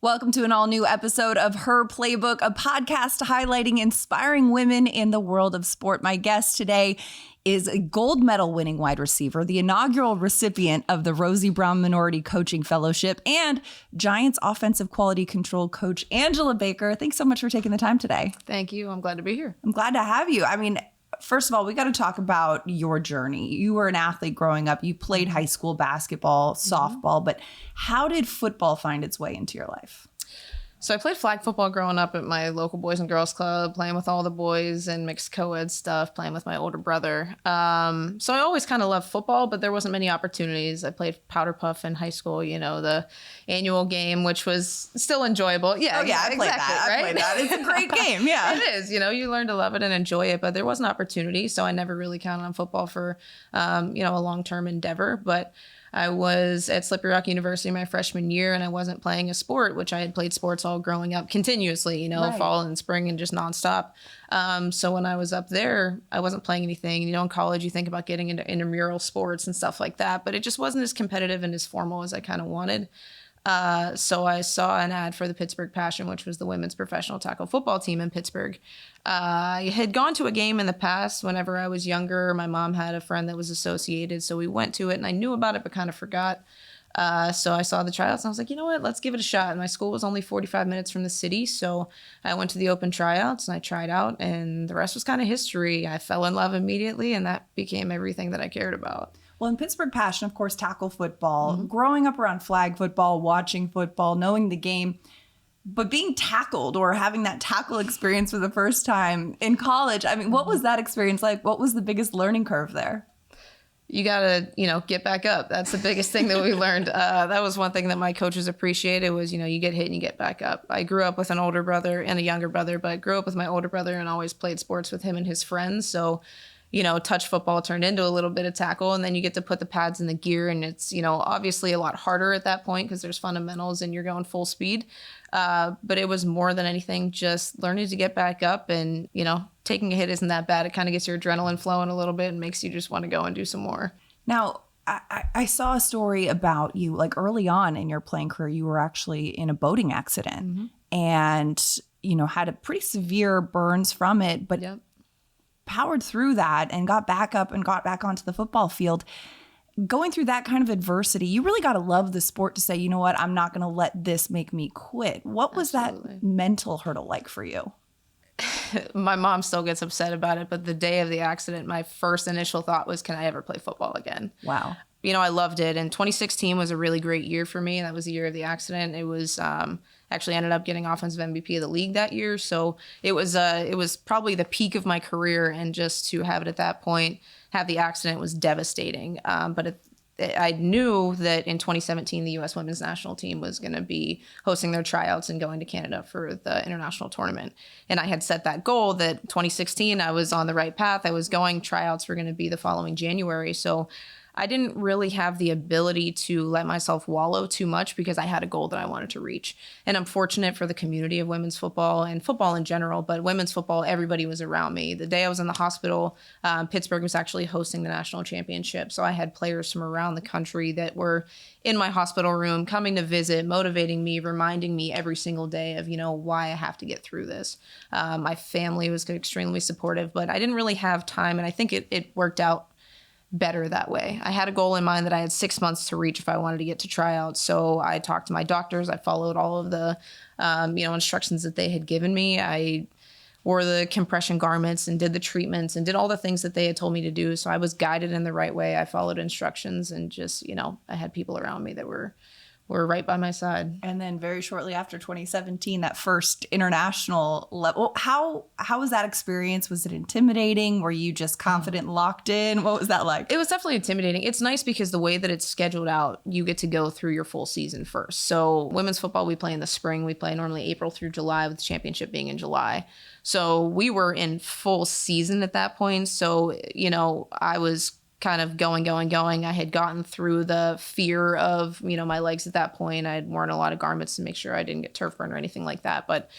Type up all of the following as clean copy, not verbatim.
Welcome to an all-new episode of Her Playbook, a podcast highlighting inspiring women in the world of sport. My guest today is a gold medal winning wide receiver, the inaugural recipient of the Rosie Brown Minority Coaching Fellowship, and Giants offensive quality control coach Angela Baker. Thanks so much for taking the time today. Thank you. I'm glad to be here. I'm glad to have you. I mean, first of all, we got to talk about your journey. You were an athlete growing up. You played high school basketball, softball, but how did football find its way into your life? So I played flag football growing up at my local Boys and Girls Club, playing with all the boys and mixed co-ed stuff, playing with my older brother. So I always kind of loved football, but there wasn't many opportunities. I played powder puff in high school, you know, the annual game, which was still enjoyable. Yeah, I played that. Right? I played that. It's a great game. Yeah, it is. You know, you learn to love it and enjoy it, but there was an opportunity. So I never really counted on football for, a long-term endeavor. But I was at Slippery Rock University my freshman year, and I wasn't playing a sport, which I had played sports all growing up continuously, right. Fall and spring and just nonstop. So when I was up there, I wasn't playing anything. In college, you think about getting into intramural sports and stuff like that, but it just wasn't as competitive and as formal as I kind of wanted. So I saw an ad for the Pittsburgh Passion, which was the women's professional tackle football team in Pittsburgh. I had gone to a game in the past whenever I was younger. My mom had a friend that was associated, so we went to it, and I knew about it but kind of forgot. So I saw the tryouts, and I was like, you know what, let's give it a shot. And my school was only 45 minutes from the city, so I went to the open tryouts, and I tried out, and the rest was kind of history. I fell in love immediately, and that became everything that I cared about. Well, in Pittsburgh Passion, of course, tackle football, growing up around flag football, watching football, knowing the game, but being tackled or having that tackle experience for the first time in college, I mean, what was that experience like? What was the biggest learning curve there? You got to, get back up. That's the biggest thing that we learned. That was one thing that my coaches appreciated was, you get hit and you get back up. I grew up with an older brother and a younger brother, but grew up with my older brother and always played sports with him and his friends. So, touch football turned into a little bit of tackle, and then you get to put the pads in the gear, and it's, obviously a lot harder at that point because there's fundamentals and you're going full speed. But it was more than anything just learning to get back up, and, taking a hit isn't that bad. It kind of gets your adrenaline flowing a little bit and makes you just want to go and do some more. Now, I saw a story about you, like early on in your playing career, you were actually in a boating accident and, had a pretty severe burns from it, but powered through that and got back up and got back onto the football field. Going through that kind of adversity, you really got to love the sport to say, you know what, I'm not going to let this make me quit. What was that mental hurdle like for you? My mom still gets upset about it, but the day of the accident, my first initial thought was, can I ever play football again? Wow. I loved it. And 2016 was a really great year for me. That was the year of the accident. It was actually ended up getting offensive MVP of the league that year. So it was probably the peak of my career. And just to have it at that point, have the accident was devastating. But I knew that in 2017, the U.S. women's national team was going to be hosting their tryouts and going to Canada for the international tournament. And I had set that goal that 2016, I was on the right path. I was going, tryouts were going to be the following January. So I didn't really have the ability to let myself wallow too much because I had a goal that I wanted to reach. And I'm fortunate for the community of women's football and football in general, but women's football, everybody was around me. The day I was in the hospital, Pittsburgh was actually hosting the national championship. So I had players from around the country that were in my hospital room coming to visit, motivating me, reminding me every single day of, why I have to get through this. My family was extremely supportive, but I didn't really have time. And I think it worked out better that way. I had a goal in mind that I had 6 months to reach if I wanted to get to tryouts. So I talked to my doctors. I followed all of the, instructions that they had given me. I wore the compression garments and did the treatments and did all the things that they had told me to do. So I was guided in the right way. I followed instructions and just, I had people around me that were right by my side. And then very shortly after 2017, that first international level, how was that experience? Was it intimidating? Were you just confident and locked in? What was that like? It was definitely intimidating. It's nice because the way that it's scheduled out, you get to go through your full season first. So women's football, we play in the spring. We play normally April through July, with the championship being in July. So we were in full season at that point. So, I was kind of going. I had gotten through the fear of, my legs at that point. I had worn a lot of garments to make sure I didn't get turf burn or anything like that. But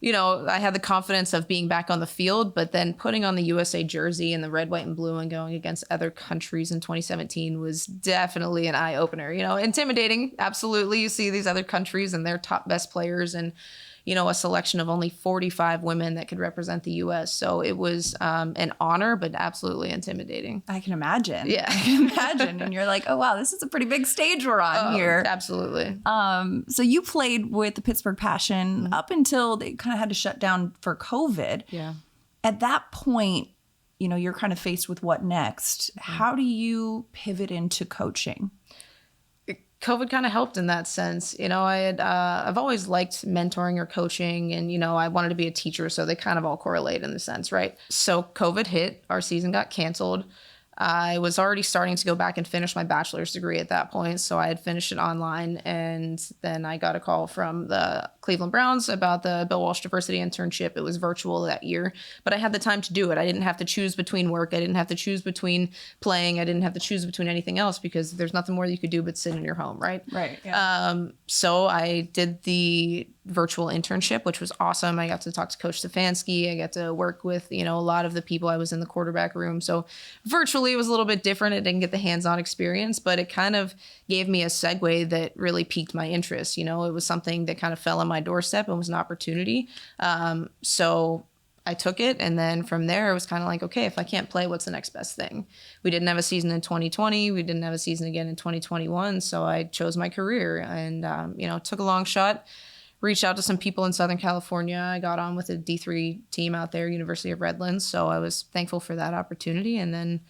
I had the confidence of being back on the field, but then putting on the USA jersey and the red, white, and blue and going against other countries in 2017 was definitely an eye opener. Intimidating. Absolutely. You see these other countries and their top best players and, a selection of only 45 women that could represent the U.S. So it was an honor, but absolutely intimidating. I can imagine. Yeah. I can imagine. And you're like, oh, wow, this is a pretty big stage we're on here. Absolutely. So you played with the Pittsburgh Passion up until they kind of had to shut down for COVID. Yeah. At that point, you're kind of faced with what next. How do you pivot into coaching? COVID kind of helped in that sense. I've always liked mentoring or coaching and, I wanted to be a teacher. So they kind of all correlate in the sense, right? So COVID hit, our season got canceled. I was already starting to go back and finish my bachelor's degree at that point. So I had finished it online. And then I got a call from the Cleveland Browns about the Bill Walsh Diversity Internship. It was virtual that year, but I had the time to do it. I didn't have to choose between work. I didn't have to choose between playing. I didn't have to choose between anything else because there's nothing more you could do but sit in your home, right? Right. Yeah. So I did the virtual internship, which was awesome. I got to talk to Coach Stefanski. I got to work with, a lot of the people. I was in the quarterback room. So virtually it was a little bit different. I didn't get the hands-on experience, but it kind of gave me a segue that really piqued my interest. It was something that kind of fell on my doorstep and was an opportunity. So I took it. And then from there, it was kind of like, okay, if I can't play, what's the next best thing? We didn't have a season in 2020. We didn't have a season again in 2021. So I chose my career and, took a long shot. Reached out to some people in Southern California. I got on with a D3 team out there, University of Redlands. So I was thankful for that opportunity. And then,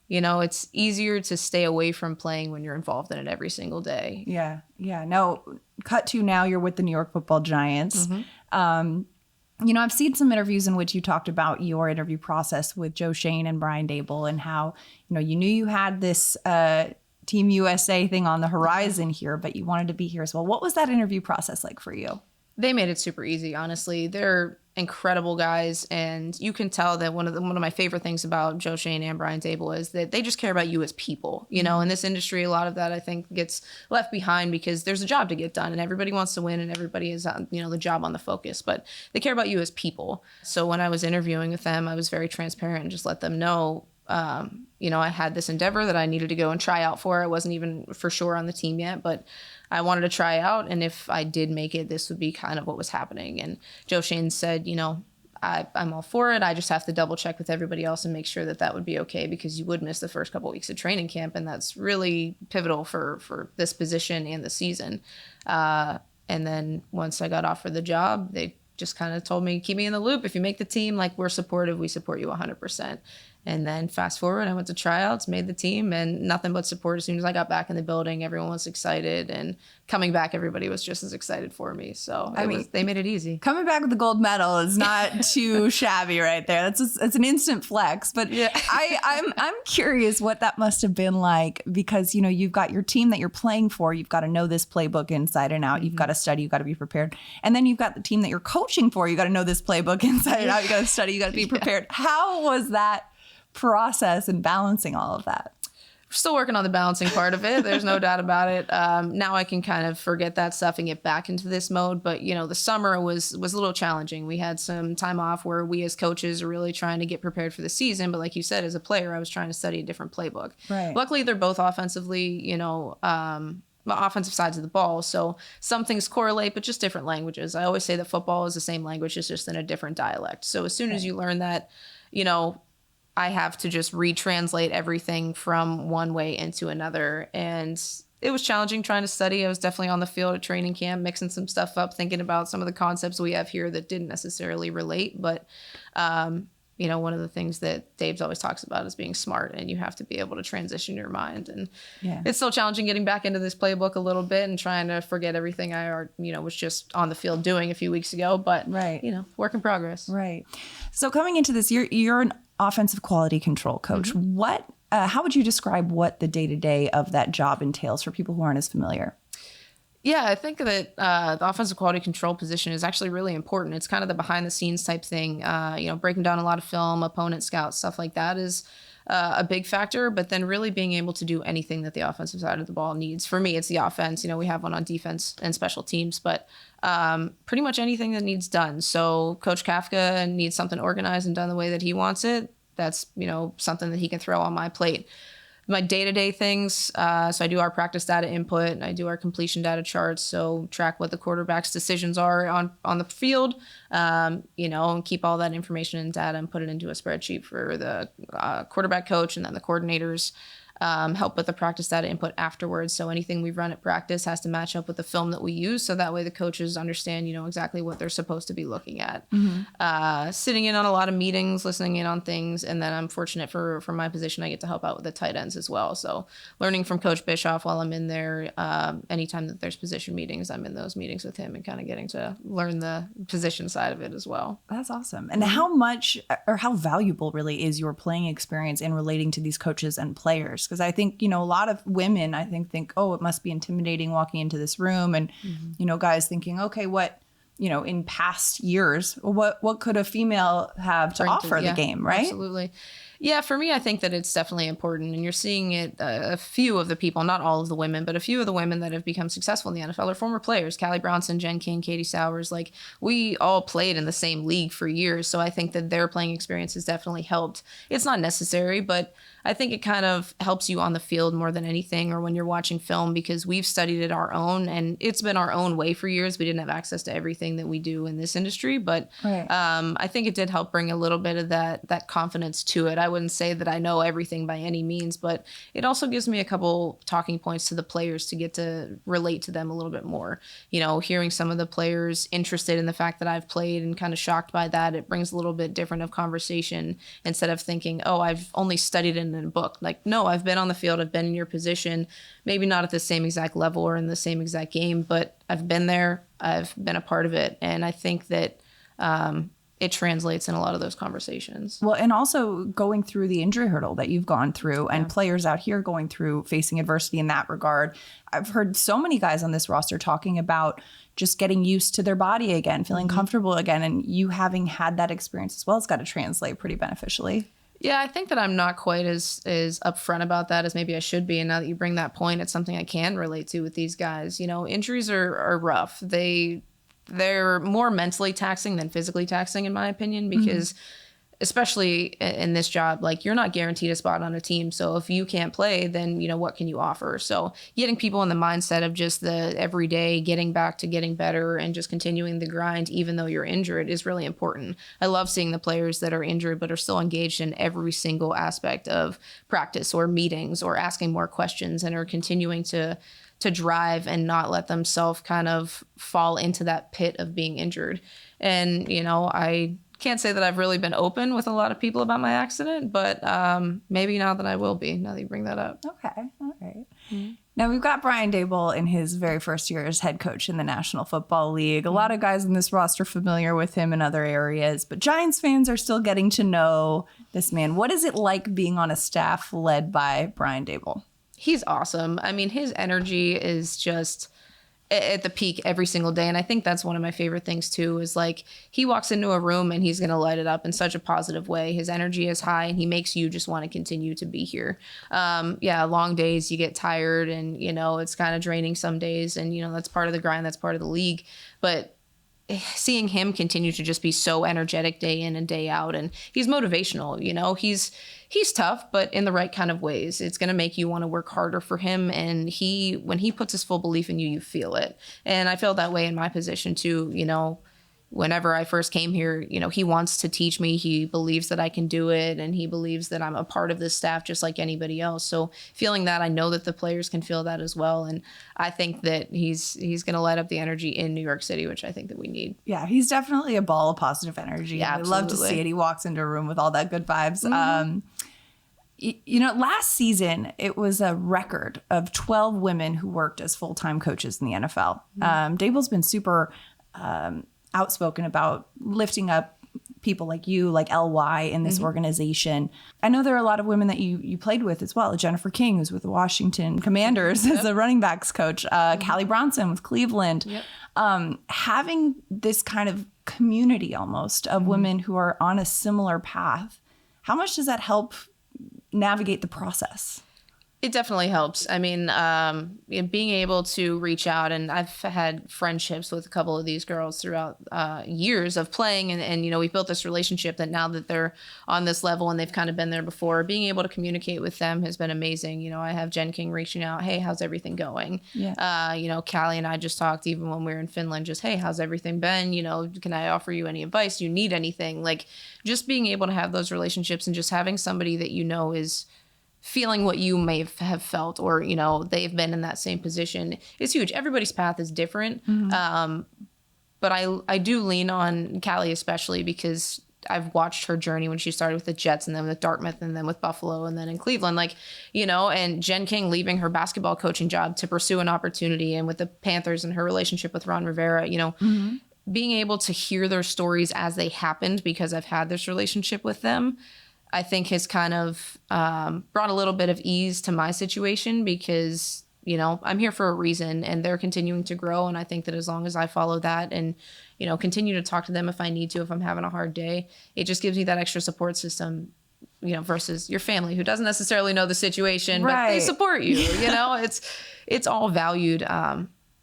it's easier to stay away from playing when you're involved in it every single day. Yeah. Yeah. No, cut to now you're with the New York Football Giants. I've seen some interviews in which you talked about your interview process with Schoen and Brian Daboll and how, you knew you had this Team USA thing on the horizon here, but you wanted to be here as well. What was that interview process like for you? They made it super easy, honestly. They're incredible guys, and you can tell that one of my favorite things about Schoen and Brian Daboll is that they just care about you as people. In this industry, a lot of that I think gets left behind because there's a job to get done, and everybody wants to win, and everybody is the job on the focus. But they care about you as people. So when I was interviewing with them, I was very transparent and just let them know. I had this endeavor that I needed to go and try out for. I wasn't even for sure on the team yet, but I wanted to try out. And if I did make it, this would be kind of what was happening. And Schoen said, I'm all for it. I just have to double check with everybody else and make sure that would be okay because you would miss the first couple of weeks of training camp. And that's really pivotal for this position and the season. And then once I got offered the job, they just kind of told me, keep me in the loop. If you make the team, we're supportive, we support you 100%. And then fast forward, I went to tryouts, made the team, and nothing but support. As soon as I got back in the building, everyone was excited. And coming back, everybody was just as excited for me. So they made it easy. Coming back with the gold medal is not too shabby right there. It's an instant flex. But yeah. I'm curious what that must have been like because, you've got your team that you're playing for. You've got to know this playbook inside and out. You've got to study. You've got to be prepared. And then you've got the team that you're coaching for. You got to know this playbook inside and out. You got to study. You got to be prepared. How was that process and balancing all of that? We're still working on the balancing part of it. There's no doubt about it. Now I can kind of forget that stuff and get back into this mode. But, the summer was a little challenging. We had some time off where we as coaches are really trying to get prepared for the season. But like you said, as a player, I was trying to study a different playbook. Right. Luckily, they're both offensively, offensive sides of the ball. So some things correlate, but just different languages. I always say that football is the same language, it's just in a different dialect. So as soon as you learn that, I have to just retranslate everything from one way into another. And it was challenging trying to study. I was definitely on the field at training camp, mixing some stuff up, thinking about some of the concepts we have here that didn't necessarily relate. But, one of the things that Dave's always talks about is being smart, and you have to be able to transition your mind. And it's still challenging getting back into this playbook a little bit and trying to forget everything I, was just on the field doing a few weeks ago. But, work in progress. Right. So coming into this year, you're an offensive quality control coach. How would you describe what the day-to-day of that job entails for people who aren't as familiar? Yeah, I think that the offensive quality control position is actually really important. It's kind of the behind-the-scenes type thing. Breaking down a lot of film, opponent scouts, stuff like that is a big factor. But then really being able to do anything that the offensive side of the ball needs. For me, it's the offense. We have one on defense and special teams. But pretty much anything that needs done. So Coach Kafka needs something organized and done the way that he wants it. That's, something that he can throw on my plate. My day-to-day things, so I do our practice data input, and I do our completion data charts, so track what the quarterback's decisions are on the field, and keep all that information and data and put it into a spreadsheet for the quarterback coach and then the coordinators. Help with the practice data input afterwards. So anything we run at practice has to match up with the film that we use. So that way the coaches understand, exactly what they're supposed to be looking at. Sitting in on a lot of meetings, listening in on things. And then I'm fortunate for my position, I get to help out with the tight ends as well. So learning from Coach Bischoff while I'm in there, anytime that there's position meetings, I'm in those meetings with him and kind of getting to learn the position side of it as well. That's awesome. And how much or how valuable really is your playing experience in relating to these coaches and players? Because I think, a lot of women, I think, oh, it must be intimidating walking into this room. And, guys thinking, okay, what, in past years, what could a female have to offer the game, right? Absolutely. Yeah, for me, I think that it's definitely important. And you're seeing it, a few of the people, not all of the women, but a few of the women that have become successful in the NFL are former players. Callie Brownson, Jen King, Katie Sowers. Like, we all played in the same league for years. So I think that their playing experience has definitely helped. It's not necessary, but I think it kind of helps you on the field more than anything, or when you're watching film, because we've studied it our own, and it's been our own way for years. We didn't have access to everything that we do in this industry, but right. I think it did help bring a little bit of that confidence to it. I wouldn't say that I know everything by any means, but it also gives me a couple talking points to the players to get to relate to them a little bit more. Hearing some of the players interested in the fact that I've played and kind of shocked by that, it brings a little bit different of conversation instead of thinking, oh, I've only studied in a book. Like, no, I've been on the field, I've been in your position, maybe not at the same exact level or in the same exact game, but I've been there, I've been a part of it. And I think that it translates in a lot of those conversations. Well, and also going through the injury hurdle that you've gone through, and players out here going through facing adversity in that regard. I've heard so many guys on this roster talking about just getting used to their body again, feeling comfortable again. And you having had that experience as well, it's got to translate pretty beneficially. Yeah, I think that I'm not quite as upfront about that as maybe I should be. And now that you bring that point, it's something I can relate to with these guys. Injuries are rough. They're more mentally taxing than physically taxing, in my opinion, because especially in this job, like, you're not guaranteed a spot on a team. So if you can't play, then, what can you offer? So getting people in the mindset of just the everyday getting back to getting better and just continuing the grind, even though you're injured, is really important. I love seeing the players that are injured, but are still engaged in every single aspect of practice or meetings or asking more questions, and are continuing to drive and not let themselves kind of fall into that pit of being injured. And, I can't say that I've really been open with a lot of people about my accident, but maybe now that I will be, now that you bring that up. Okay. All right. Now, we've got Brian Daboll in his very first year as head coach in the National Football League. A lot of guys in this roster familiar with him in other areas, but Giants fans are still getting to know this man. What is it like being on a staff led by Brian Daboll? He's awesome. I mean, his energy is just at the peak every single day. And I think that's one of my favorite things too, is like, he walks into a room and he's going to light it up in such a positive way. His energy is high and he makes you just want to continue to be here. Long days, you get tired, and, it's kind of draining some days, and, that's part of the grind, that's part of the league. But seeing him continue to just be so energetic day in and day out, and he's motivational, he's tough, but in the right kind of ways. It's going to make you want to work harder for him. And when he puts his full belief in you, you feel it. And I feel that way in my position too. Whenever I first came here, he wants to teach me. He believes that I can do it, and he believes that I'm a part of this staff just like anybody else. So feeling that, I know that the players can feel that as well. And I think that he's going to light up the energy in New York City, which I think that we need. Yeah, he's definitely a ball of positive energy. Yeah, I love to see it. He walks into a room with all that good vibes. Last season, it was a record of 12 women who worked as full-time coaches in the NFL. Daboll's been super outspoken about lifting up people like you, like LY in this organization. I know there are a lot of women that you played with as well. Jennifer King, who's with the Washington Commanders as a running backs coach. Callie Bronson with Cleveland. Having this kind of community almost of women who are on a similar path, how much does that help navigate the process? It definitely helps. I mean, being able to reach out, and I've had friendships with a couple of these girls throughout years of playing, and we've built this relationship that now that they're on this level and they've kind of been there before, being able to communicate with them has been amazing. I have Jen King reaching out, hey, how's everything going? Yeah. Callie and I just talked even when we were in Finland, just, hey, how's everything been? Can I offer you any advice? Do you need anything? Like, just being able to have those relationships and just having somebody that is feeling what you may have felt, or they've been in that same position, is huge. Everybody's path is different. But I do lean on Callie especially because I've watched her journey when she started with the Jets and then with Dartmouth and then with Buffalo and then in Cleveland, and Jen King leaving her basketball coaching job to pursue an opportunity, and with the Panthers and her relationship with Ron Rivera, being able to hear their stories as they happened, because I've had this relationship with them, I think has kind of brought a little bit of ease to my situation, because, I'm here for a reason and they're continuing to grow. And I think that as long as I follow that and, continue to talk to them if I need to, if I'm having a hard day, it just gives me that extra support system, versus your family who doesn't necessarily know the situation, but they support you, it's all valued.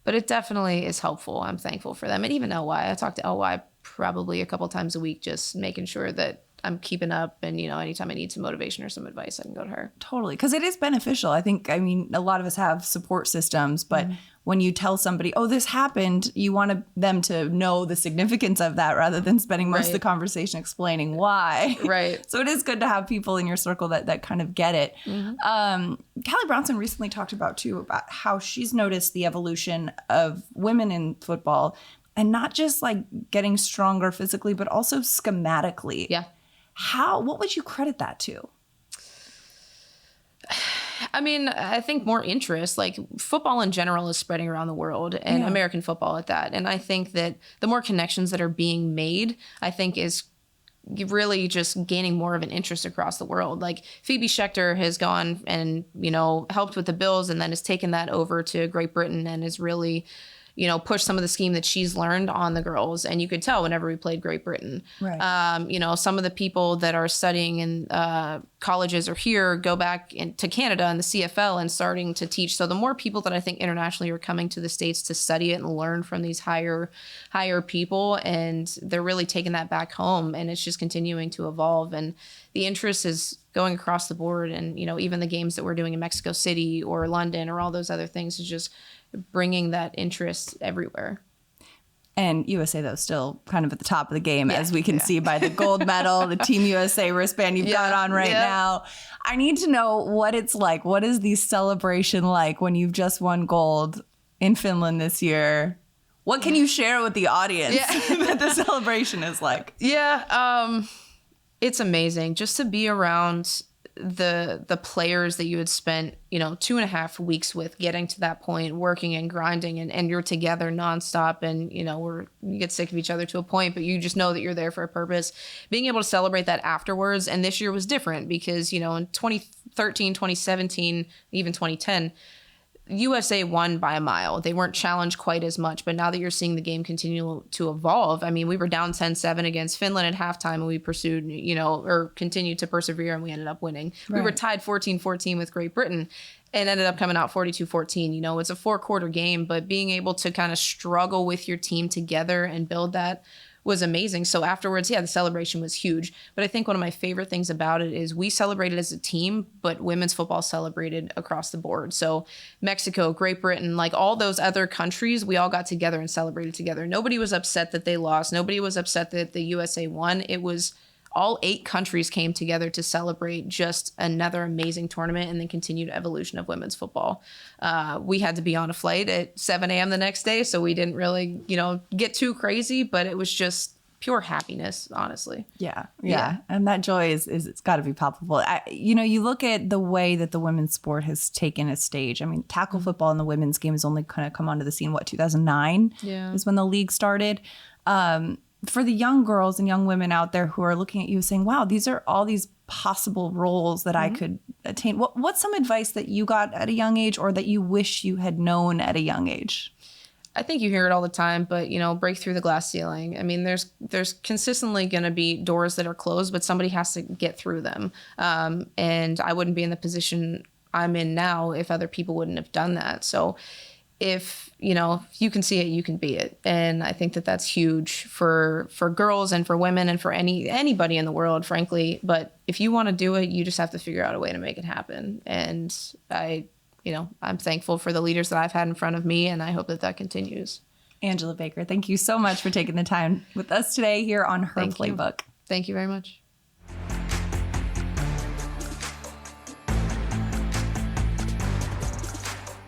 But it definitely is helpful. I'm thankful for them. And even LY, I talk to LY probably a couple times a week, just making sure that I'm keeping up, and anytime I need some motivation or some advice, I can go to her. Totally, because it is beneficial. I mean, a lot of us have support systems, but when you tell somebody, oh, this happened, you want them to know the significance of that rather than spending most of the conversation explaining why. Right. So it is good to have people in your circle that kind of get it. Callie Brownson recently talked about how she's noticed the evolution of women in football, and not just like getting stronger physically, but also schematically. Yeah. What would you credit that to? I mean, I think more interest. Like, football in general is spreading around the world, and American football at that. And I think that the more connections that are being made, I think is really just gaining more of an interest across the world. Like, Phoebe Schechter has gone and, helped with the Bills, and then has taken that over to Great Britain and is really push some of the scheme that she's learned on the girls. And you could tell whenever we played Great Britain. Right. Some of the people that are studying in colleges or here go back to Canada and the CFL and starting to teach. So the more people that I think internationally are coming to the States to study it and learn from these higher people, and they're really taking that back home, and it's just continuing to evolve. And the interest is going across the board. And, even the games that we're doing in Mexico City or London or all those other things is just bringing that interest everywhere. And USA, though, still kind of at the top of the game, as we can see by the gold medal, the Team USA wristband you've got on right now. I need to know what it's like. What is the celebration like when you've just won gold in Finland this year? What can you share with the audience that the celebration is like? It's amazing just to be around the players that you had spent 2.5 weeks with, getting to that point, working and grinding, and you're together nonstop, and you get sick of each other to a point, but you just know that you're there for a purpose. Being able to celebrate that afterwards, and this year was different because in 2013, 2017, even 2010, USA won by a mile. They weren't challenged quite as much, but now that you're seeing the game continue to evolve, I mean, we were down 10-7 against Finland at halftime, and we pursued, or continued to persevere, and we ended up winning. Right. We were tied 14-14 with Great Britain and ended up coming out 42-14. It's a 4-quarter game, but being able to kind of struggle with your team together and build that was amazing. So afterwards, the celebration was huge. But I think one of my favorite things about it is we celebrated as a team, but women's football celebrated across the board. So Mexico, Great Britain, like all those other countries, we all got together and celebrated together. Nobody was upset that they lost. Nobody was upset that the USA won. It was all 8 countries came together to celebrate just another amazing tournament and the continued evolution of women's football. We had to be on a flight at 7 a.m. the next day, so we didn't really, get too crazy, but it was just pure happiness, honestly. Yeah. And that joy it's got to be palpable. You look at the way that the women's sport has taken a stage. I mean, tackle football in the women's game has only kind of come onto the scene, 2009 is when the league started. For the young girls and young women out there who are looking at you saying, wow, these are all these possible roles that I could attain. What's some advice that you got at a young age, or that you wish you had known at a young age? I think you hear it all the time, but, break through the glass ceiling. I mean, there's consistently going to be doors that are closed, but somebody has to get through them. And I wouldn't be in the position I'm in now if other people wouldn't have done that. So if you can see it, you can be it. And I think that that's huge for girls and for women and for anybody in the world, frankly. But if you want to do it, you just have to figure out a way to make it happen. And I'm thankful for the leaders that I've had in front of me, and I hope that that continues. Angela Baker, thank you so much for taking the time with us today here on Her Playbook. Thank you very much.